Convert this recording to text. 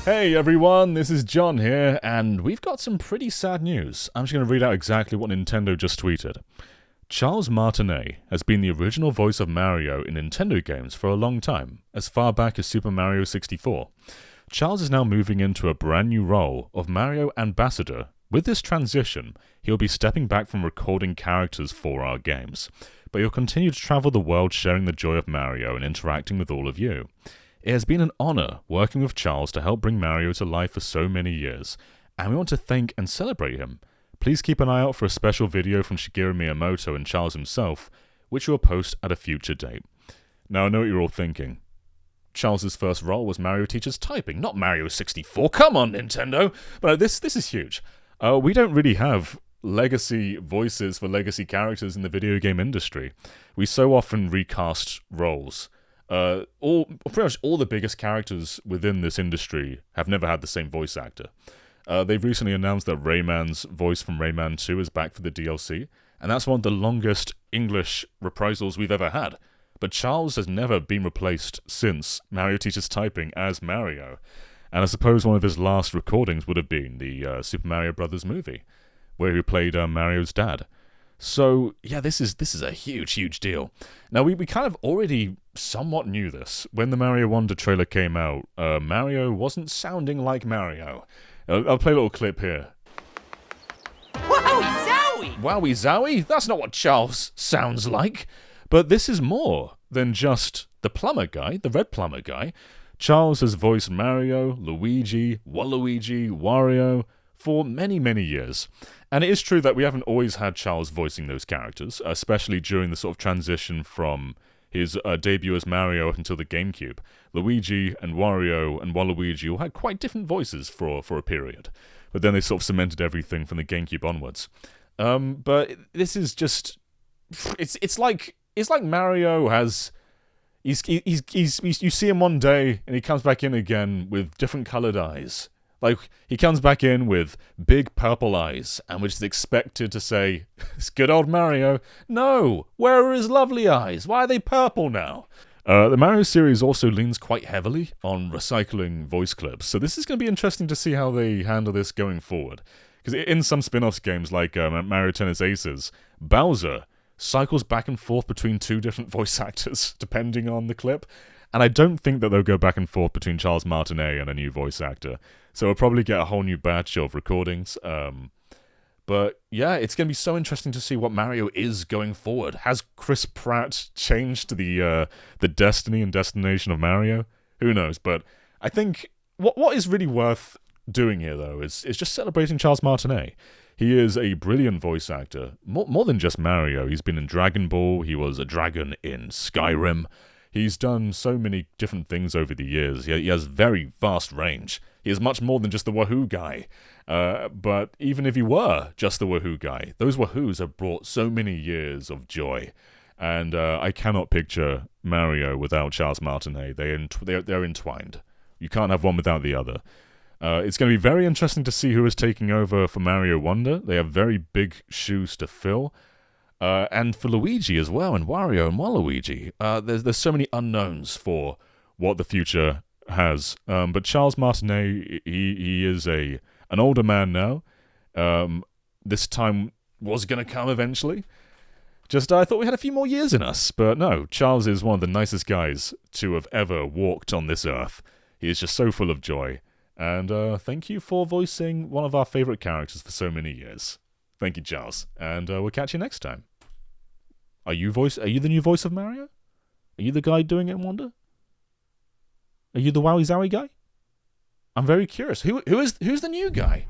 Hey everyone, this is John here, and we've got some pretty sad news. I'm just going to read out exactly what Nintendo just tweeted. Charles Martinet has been the original voice of Mario in Nintendo games for a long time, as far back as Super Mario 64. Charles is now moving into a brand new role of Mario Ambassador. With this transition, he'll be stepping back from recording characters for our games, but he'll continue to travel the world sharing the joy of Mario and interacting with all of you. It has been an honor working with Charles to help bring Mario to life for so many years, and we want to thank and celebrate him. Please keep an eye out for a special video from Shigeru Miyamoto and Charles himself, which we'll post at a future date. Now I know what you're all thinking. Charles' first role was Mario teaches typing, not Mario 64. Come on, Nintendo! But this is huge. We don't really have legacy voices for legacy characters in the video game industry. We so often recast roles. Pretty much all the biggest characters within this industry have never had the same voice actor. They've recently announced that Rayman's voice from Rayman 2 is back for the DLC, and that's one of the longest English reprisals we've ever had. But Charles has never been replaced since Mario teaches typing as Mario, and I suppose one of his last recordings would have been the Super Mario Brothers movie, where he played Mario's dad. So, yeah, this is a huge deal. Now, we kind of already somewhat knew this. When the Mario Wonder trailer came out, Mario wasn't sounding like Mario. I'll play a little clip here. Wowie zowie! Wowie zowie? That's not what Charles sounds like. But this is more than just the plumber guy, the red plumber guy. Charles has voiced Mario, Luigi, Waluigi, Wario for many years. And it is true that we haven't always had Charles voicing those characters, especially during the sort of transition from his debut as Mario up until the GameCube. Luigi and Wario and Waluigi all had quite different voices for a period, but then they sort of cemented everything from the GameCube onwards. But this is just, it's like Mario has. You see him one day and he comes back in again with different colored eyes. Like, he comes back in with big purple eyes, and we're just expected to say, it's good old Mario. No! Where are his lovely eyes? Why are they purple now? The Mario series also leans quite heavily on recycling voice clips, so this is going to be interesting to see how they handle this going forward. Because in some spin-offs games like Mario Tennis Aces, Bowser cycles back and forth between two different voice actors, depending on the clip. And I don't think that they'll go back and forth between Charles Martinet and a new voice actor. So we'll probably get a whole new batch of recordings. But yeah, it's going to be so interesting to see what Mario is going forward. Has Chris Pratt changed the destiny and destination of Mario? Who knows? But I think what is really worth doing here, though, is just celebrating Charles Martinet. He is a brilliant voice actor. More than just Mario. He's been in Dragon Ball. He was a dragon in Skyrim. He's done so many different things over the years. He has very vast range. He is much more than just the Wahoo guy. But even if he were just the Wahoo guy, those Wahoos have brought so many years of joy. And I cannot picture Mario without Charles Martinet. They're entwined. You can't have one without the other. It's going to be very interesting to see who is taking over for Mario Wonder. They have very big shoes to fill. And for Luigi as well, and Wario and Waluigi. There's so many unknowns for what the future has. But Charles Martinet, he is an older man now. This time was going to come eventually. I thought we had a few more years in us. But no, Charles is one of the nicest guys to have ever walked on this earth. He is just so full of joy. And thank you for voicing one of our favorite characters for so many years. Thank you, Charles. And we'll catch you next time. Are you the new voice of Mario? Are you the guy doing it in Wonder? Are you the Wowie Zowie guy? I'm very curious. Who's the new guy?